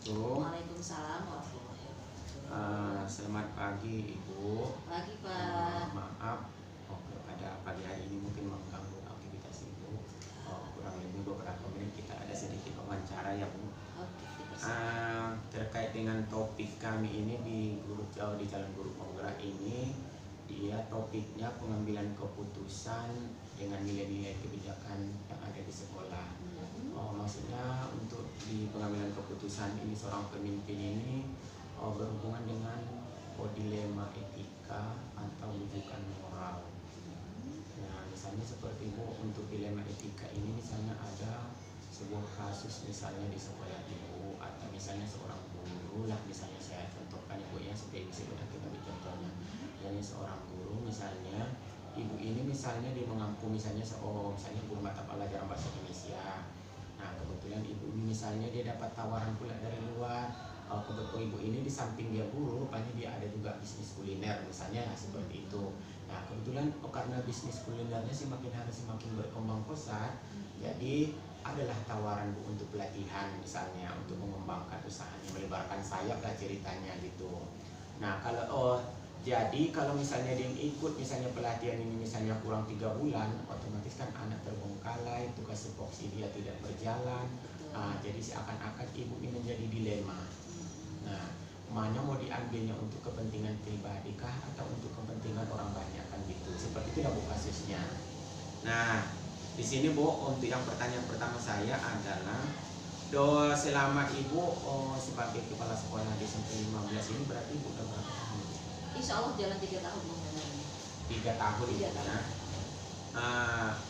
wabarakatuh. Waalaikumsalam warahmatullahi wabarakatuh. Selamat pagi Ibu. Pagi Pak. Maaf pada pagi hari ini mungkin mengganggu aktivitas Ibu. Kurang lebih beberapa menit kita ada sedikit wawancara ya Bu. Oke, Terkait dengan topik kami ini di Jalan Guru Penggerak ini, dia topiknya pengambilan keputusan dengan nilai-nilai kebijakan yang ada di sekolah. Maksudnya untuk di pengambilan keputusan ini seorang pemimpin ini berhubungan dengan dilema etika atau rujukan moral. Nah, misalnya seperti Bu, untuk dilema etika ini misalnya ada sebuah kasus misalnya di sekolah Ibu, atau misalnya seorang guru lah, misalnya saya contohkan Ibu ya, sebagai kita ambil contohnya. Jadi seorang guru misalnya, Ibu ini misalnya dia mengampu misalnya misalnya guru mata pelajaran bahasa Indonesia. Nah, kebetulan Ibu ini misalnya dia dapat tawaran pula dari luar. Kebetulan Ibu ini di samping dia guru, rupanya dia ada juga bisnis kuliner misalnya, seperti itu. Nah, kebetulan karena bisnis kulinernya semakin hari semakin berkembang pesat, jadi adalah tawaran Bu untuk pelatihan misalnya, untuk mengembangkan usahanya, melebarkan sayap lah ceritanya gitu. Nah, jadi kalau misalnya dia ikut misalnya pelatihan ini misalnya kurang 3 bulan, otomatis kan anak terbengkalai, tugas tupoksi dia tidak berjalan. Jadi seakan-akan Ibu ini menjadi dilema. Nah, mana mau diambilnya untuk kepentingan pribadi kah atau untuk kepentingan orang banyak kan gitu. Seperti itu Bu kasusnya. Nah, di sini Bu, untuk yang pertanyaan pertama saya adalah, selama Ibu sebagai kepala sekolah di SMP 15 ini berarti Ibu udah berapa tahun? Insya Allah jalan 3 tahun mengenai 3 tahun ya.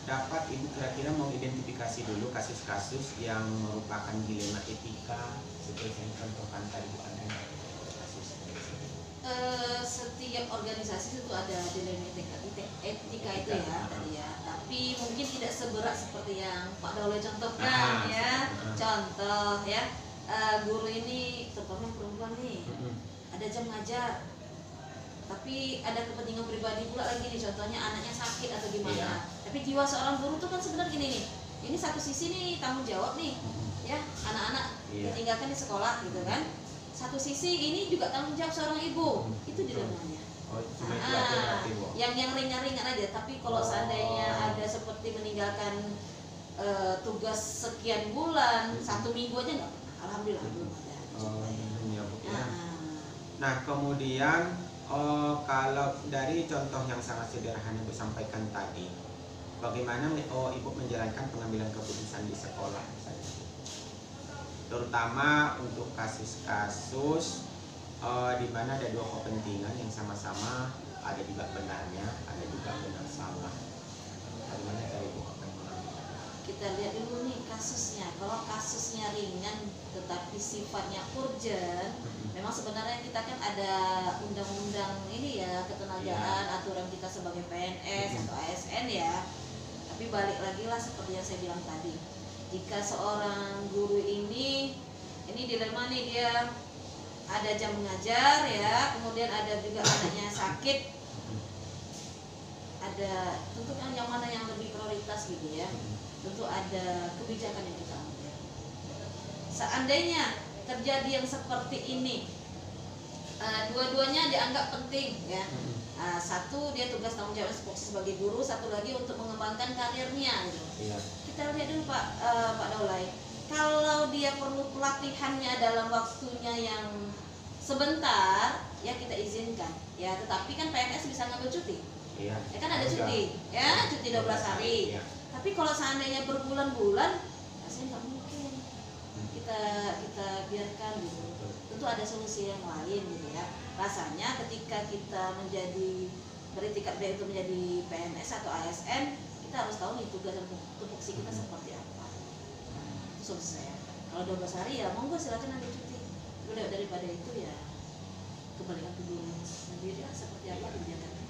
Dapat Ibu kira-kira mengidentifikasi dulu kasus-kasus yang merupakan dilema etika seperti yang contohkan tadi Bu, ada kasus dari sini? Setiap organisasi itu ada dilema etika itu ya tadi ya. Tapi mungkin tidak seberat seperti yang Pak Daule contohkan ya. Contoh ya, guru ini terutama perempuan nih, ada jam ngajar, tapi ada kepentingan pribadi pula lagi nih, contohnya anaknya sakit atau gimana. Tapi jiwa seorang guru tuh kan sebenarnya gini nih, ini satu sisi nih tanggung jawab nih ya, anak-anak ditinggalkan di sekolah gitu kan. Satu sisi ini juga tanggung jawab seorang ibu, itu dilemanya. Yang ringan-ringan aja, tapi kalau seandainya ada seperti meninggalkan tugas sekian bulan, 1 minggu aja nggak pernah, alhamdulillah belum ada. Nah, kemudian kalau dari contoh yang sangat sederhana Ibu sampaikan tadi, bagaimana Ibu menjalankan pengambilan keputusan di sekolah misalnya, terutama untuk kasus-kasus di mana ada 2 kepentingan yang sama-sama ada juga benarnya, ada juga benar salah. Bagaimana cara Ibu akan mengambil? Kita lihat dulu nih kasusnya. Kalau kasusnya ringan tetapi sifatnya urgent, memang sebenarnya kita kan ada undang-undang ini ya, ketenagaan, aturan kita sebagai PNS atau ASN ya. Tapi balik lagi lah seperti yang saya bilang tadi, jika seorang guru ini dilema nih, dia ada jam mengajar ya, kemudian ada juga anaknya sakit, ada tentu yang mana yang lebih prioritas gitu ya. Tentu ada kebijakan yang kita ambil. Seandainya terjadi yang seperti ini, dua-duanya dianggap penting ya. Satu dia tugas tanggung jawab sebagai guru, satu lagi untuk mengembangkan karirnya gitu. Kita lihat dulu Pak Daulay, kalau dia perlu pelatihannya dalam waktunya yang sebentar ya kita izinkan ya, tetapi kan PNS bisa ngambil cuti. Ya kan ada cuti ya, cuti 12 hari. Tapi kalau seandainya berbulan-bulan, rasanya nggak mungkin kita biarkan gitu. Tentu ada solusi yang lain gitu ya. Rasanya ketika kita menjadi beritikat B itu menjadi PNS atau ASN, kita harus tahu nih tugas dan tupoksi kita seperti apa. Itu solusi saya. Kalau 12 hari ya monggo silakan ambil cuti. Udah daripada itu ya kembalikan ke guru sendiri lah seperti apa kebijakannya.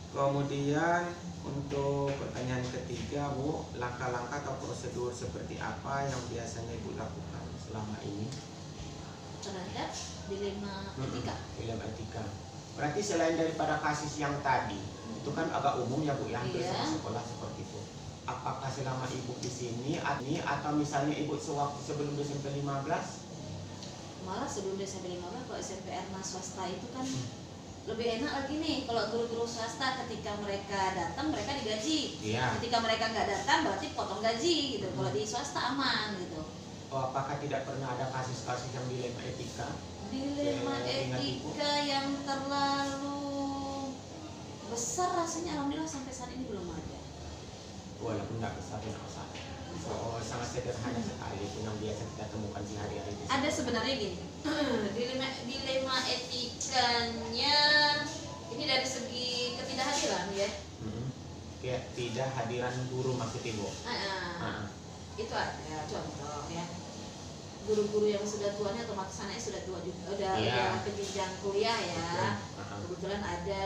Kemudian untuk pertanyaan ketiga Bu, langkah-langkah atau prosedur seperti apa yang biasanya Ibu lakukan selama ini terhadap dilema etika? Dilema etika. Berarti selain daripada kasus yang tadi, itu kan agak umum ya Bu ya, hampir semua sekolah seperti itu. apakah selama ibu di sini atau misalnya ibu sewaktu sebelum SMP 15? Malah sebelum SMP 15 kalau SMP Erna swasta itu kan lebih enak lagi nih. Kalau guru-guru swasta ketika mereka datang mereka digaji. Iya. Ketika mereka nggak datang berarti potong gaji gitu. Kalau di swasta aman gitu. Oh, apakah tidak pernah ada kasus-kasus yang dilema etika? Dilema Ingat ibu. etika yang terlalu besar rasanya alhamdulillah sampai saat ini belum ada. Walaupun tidak besar, tidak besar. So, sangat sederhana sekali itu yang biasa kita temukan di hari-hari ini. Ada sebenarnya gini, dilema etikanya ini dari segi ketidakhadiran ya. Kayak tidak hadiran guru maksud ibu. Itu ada contoh ya. Guru-guru yang sudah tuanya otomatis anaknya sudah tua juga, udah ke jenjang kuliah ya. Kebetulan ada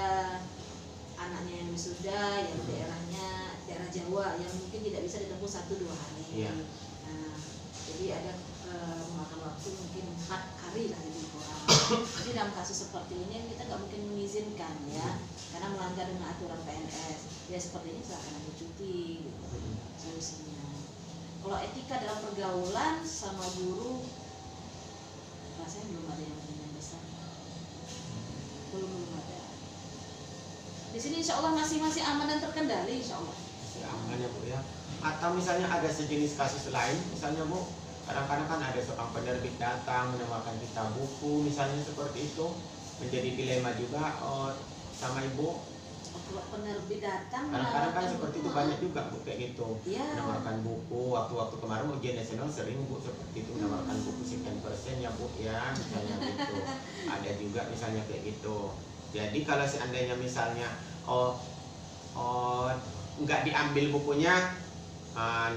anaknya yang wisuda yang daerah Jawa yang mungkin tidak bisa ditempuh 1-2 hari. Nah, jadi ada memakan waktu mungkin 4 hari lah lebih kurang. Jadi dalam kasus seperti ini kita nggak mungkin mengizinkan ya, karena melanggar dengan aturan PNS. Ya seperti ini silakan ambil cuti gitu, solusinya. Kalau etika dalam pergaulan sama guru, rasanya belum ada yang besar. Belum ada. Di sini insya Allah masih aman dan terkendali insya Allah. Masih aman ya Bu ya. Atau misalnya ada sejenis kasus lain, misalnya Bu, kadang-kadang kan ada seorang penerbit datang menawarkan kita buku, misalnya seperti itu, menjadi dilema juga sama Ibu. Kalau penerbit datang Kadang-kadang kan seperti itu banyak juga Bu kayak gitu. Menawarkan buku, waktu-waktu kemarin ujian nasional sering Bu seperti itu menawarkan buku sekian persen ya Bu ya, misalnya gitu. Ada juga misalnya kayak gitu. Jadi kalau seandainya misalnya nggak diambil bukunya,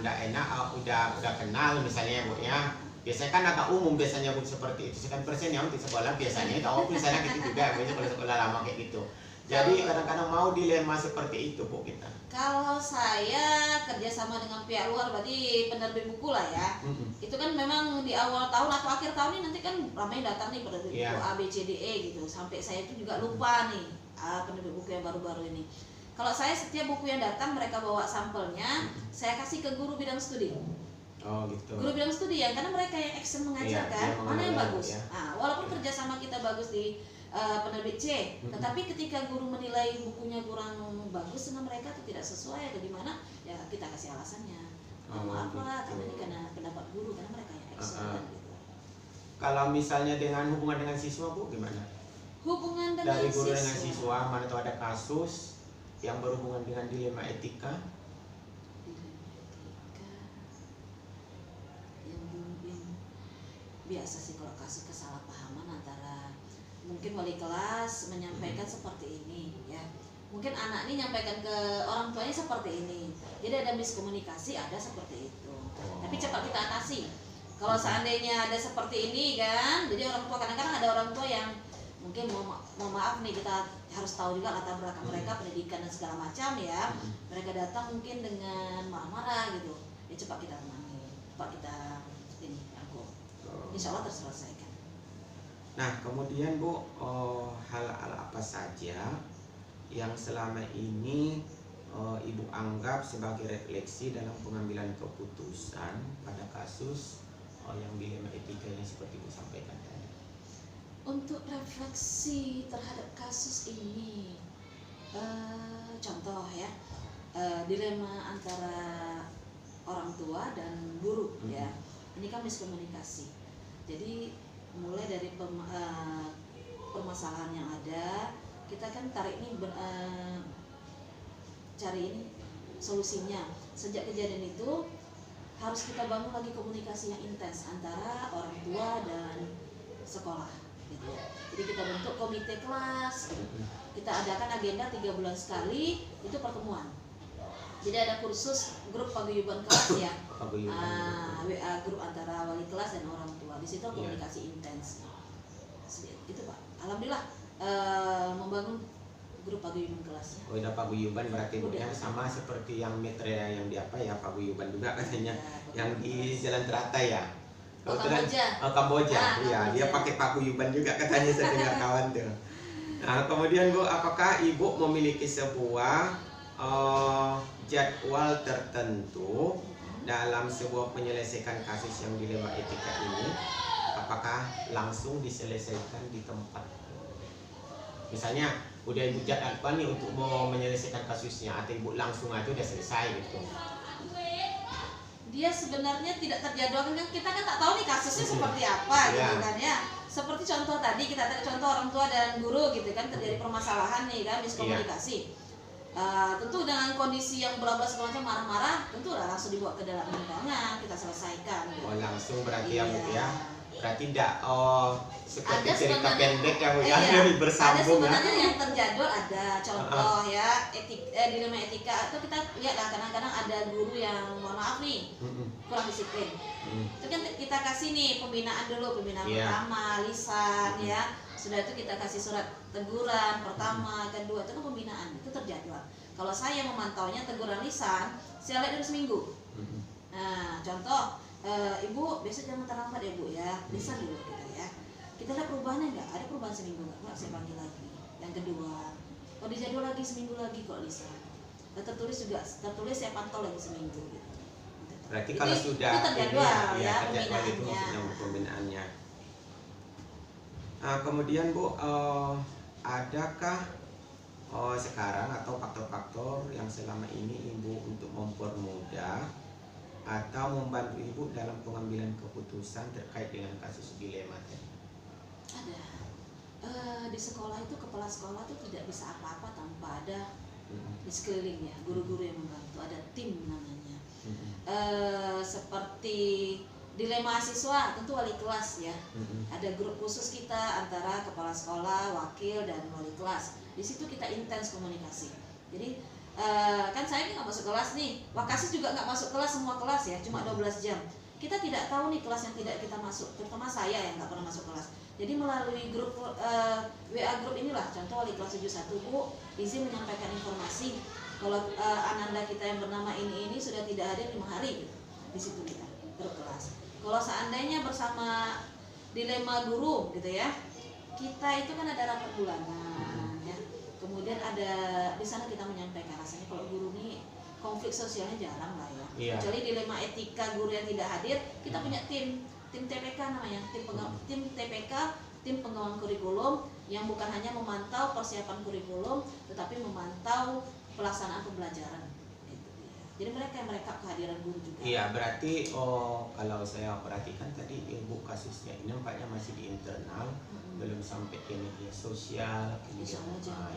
nggak enak, udah kenal misalnya ya Bu ya. Biasanya kan agak umum biasanya Bu seperti itu. Sekian persen ya untuk sekolah biasanya, kalau tulisannya gitu juga, biasanya kalau sekolah lama kayak gitu. Jadi kadang-kadang mau dilema seperti itu Bu kita. Kalau saya kerjasama dengan pihak luar berarti penerbit buku lah ya. Itu kan memang di awal tahun atau akhir tahun ini nanti kan ramai datang nih penerbit buku A, B, C, D, E gitu. Sampai saya itu juga lupa nih penerbit buku yang baru-baru ini. Kalau saya setiap buku yang datang mereka bawa sampelnya, saya kasih ke guru bidang studi. Oh gitu. Guru bidang studi ya, karena mereka yang action mengajarkan mana yang bagus. Nah, walaupun kerjasama kita bagus di penerbit C, tetapi ketika guru menilai bukunya kurang bagus dengan mereka atau tidak sesuai atau gimana, ya kita kasih alasannya. Maaf lah, karena ini karena pendapat guru, karena mereka yang action gitu. Kalau misalnya dengan hubungan dengan siswa Bu gimana? Hubungan dengan dari guru dengan siswa, mana tahu ada kasus yang berhubungan dengan dilema etika? Yang mungkin biasa sih kalau kasus kesalahpahaman antara mungkin wali kelas menyampaikan seperti ini ya, mungkin anak ini nyampaikan ke orang tuanya seperti ini, jadi ada miskomunikasi, ada seperti itu. Tapi cepat kita atasi. Kalau seandainya ada seperti ini kan, jadi orang tua kadang-kadang ada orang tua yang mungkin mau maaf nih, kita harus tahu juga latar belakang mereka, pendidikan dan segala macam ya. Mereka datang mungkin dengan marah-marah gitu, ya cepat kita tenangi, cepat kita ini rangkul, insya Allah terselesaikan. Nah kemudian Bu, hal-hal apa saja yang selama ini Ibu anggap sebagai refleksi dalam pengambilan keputusan pada kasus yang dilema etika yang seperti Ibu sampaikan tadi? Untuk refleksi terhadap kasus ini, contoh ya, dilema antara orang tua dan guru ya, ini kan miskomunikasi. Jadi mulai dari permasalahan yang ada, kita kan tarik ini cari ini solusinya. Sejak kejadian itu harus kita bangun lagi komunikasi yang intens antara orang tua dan sekolah gitu. Jadi kita bentuk komite kelas gitu. Kita adakan agenda 3 bulan sekali itu pertemuan. Jadi ada kursus grup paguyuban kelas ya, WA grup antara wali kelas dan orang tua. Di situ komunikasi intens. Itu Pak. Alhamdulillah membangun grup paguyuban kelasnya. Oh, udah paguyuban berarti Bu ya, sama seperti yang metre yang di apa ya, paguyuban juga katanya, yang di Jalan Teratai ya. Kamboja. Iya, dia pakai paguyuban juga katanya, saya dengar kawan tuh. Nah, kemudian Bu, apakah Ibu memiliki sebuah jadwal tertentu dalam sebuah penyelesaian kasus yang dilema etika ini, apakah langsung diselesaikan di tempat? Misalnya udah ibu jadwalkan nih untuk mau menyelesaikan kasusnya, atau ibu langsung aja udah selesai gitu? Dia sebenarnya tidak terjadwalkan, kita kan tak tahu nih kasusnya seperti apa gitu kan ya. Seperti contoh tadi kita contoh orang tua dan guru gitu kan, terjadi permasalahan nih kan, miskomunikasi. Tentu dengan kondisi yang belas segala macam, marah-marah, tentu langsung dibawa ke dalam ruangan, kita selesaikan gitu. Oh langsung berarti ya Bu ya? Berarti tidak seperti Ada cerita pendek ya Bu ya, iya, bersambung ada ya? sebenarnya yang terjadwal, ada contoh ya, dilema etika itu kita lihat lah, kadang-kadang ada guru yang mohon maaf nih kurang disiplin. Itu kan kita kasih nih pembinaan dulu, pembinaan pertama, lisan ya. Sudah itu kita kasih surat teguran pertama, kedua, itu kan pembinaan, itu terjadwal. Kalau saya memantaunya teguran lisan, saya lihat dulu seminggu. Nah, contoh, ibu besok jangan terlambat ya Bu ya, lisan dulu kita ya. Kita lihat perubahannya enggak? Ada perubahan seminggu enggak? Saya panggil lagi. Yang kedua, kalau dijadwal lagi seminggu lagi kok lisan. Tertulis juga, tertulis saya pantau lagi seminggu gitu. Berarti kalau sudah itu terjadwal ya, terjadwal itu maksudnya pembinaannya. Kemudian Bu, adakah sekarang atau faktor-faktor yang selama ini Ibu untuk mempermudah atau membantu Ibu dalam pengambilan keputusan terkait dengan kasus dilema tadi? Ada. Di sekolah itu kepala sekolah itu tidak bisa apa-apa tanpa ada di sekelilingnya guru-guru yang membantu, ada tim namanya. Seperti dilema siswa, tentu wali kelas ya. Ada grup khusus kita antara kepala sekolah, wakil, dan wali kelas. Di situ kita intens komunikasi. Jadi kan saya nggak masuk kelas nih, Wakasis juga nggak masuk kelas, semua kelas ya, cuma 12 jam. Kita tidak tahu nih kelas yang tidak kita masuk, terutama saya yang nggak pernah masuk kelas. Jadi melalui grup WA grup inilah, contoh wali kelas 71, Bu, izin menyampaikan informasi kalau Ananda kita yang bernama ini sudah tidak hadir 5 hari gitu. Di situ kita grup kelas. Kalau seandainya bersama dilema guru gitu ya, kita itu kan ada rapat bulanan ya. Kemudian ada di sana kita menyampaikan, rasanya kalau guru nih konflik sosialnya jarang lah ya. Kecuali dilema etika guru yang tidak hadir, kita punya tim TPK namanya, tim TPK, tim pengawal kurikulum yang bukan hanya memantau persiapan kurikulum, tetapi memantau pelaksanaan pembelajaran. Jadi mereka yang merekap kehadiran guru juga. Iya, berarti kalau saya perhatikan tadi Ibu kasusnya ini nampaknya masih di internal, belum sampai ke media sosial. Insya Allah jangan.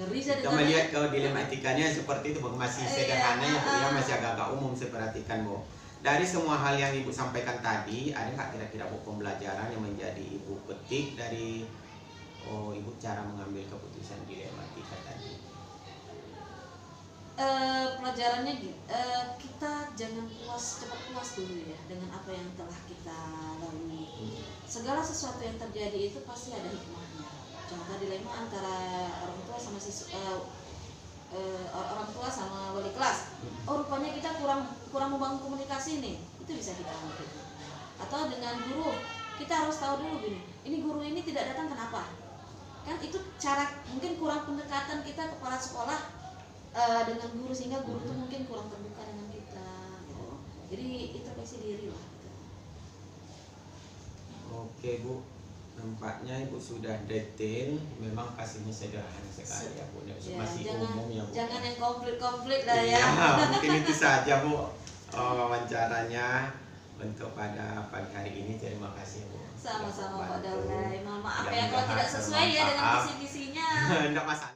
Kita melihat kalau dilema etikanya seperti itu, masih sederhana ya, masih agak-agak umum saya perhatikan Bu. Dari semua hal yang Ibu sampaikan tadi, ada nggak kira-kira Bu pembelajaran yang menjadi Ibu petik dari Ibu cara mengambil keputusan dilema etika tadi? Pelajarannya kita jangan cepat puas dulu ya dengan apa yang telah kita lalui. Segala sesuatu yang terjadi itu pasti ada hikmahnya. Contoh dilema antara orang tua sama orang tua sama wali kelas. Oh rupanya kita kurang membangun komunikasi nih, itu bisa kita ambil. Atau dengan guru, kita harus tahu dulu gini, ini guru ini tidak datang kenapa? Kan itu cara mungkin kurang pendekatan kita kepala sekolah dengan guru, sehingga guru itu mungkin kurang terbuka dengan kita gitu. Jadi introspeksi diri lah gitu. Oke Bu, nampaknya Ibu sudah detail, memang kasusnya sederhana sekali ya Bu, masih umum ya Bu. Jangan yang konflik lah ya. Mungkin itu saja Bu wawancaranya untuk pada pagi hari ini. Terima kasih Bu. Sama-sama Pak Daulay. Maaf ya kalau tidak sesuai ya dengan kisi-kisinya. Tidak masalah.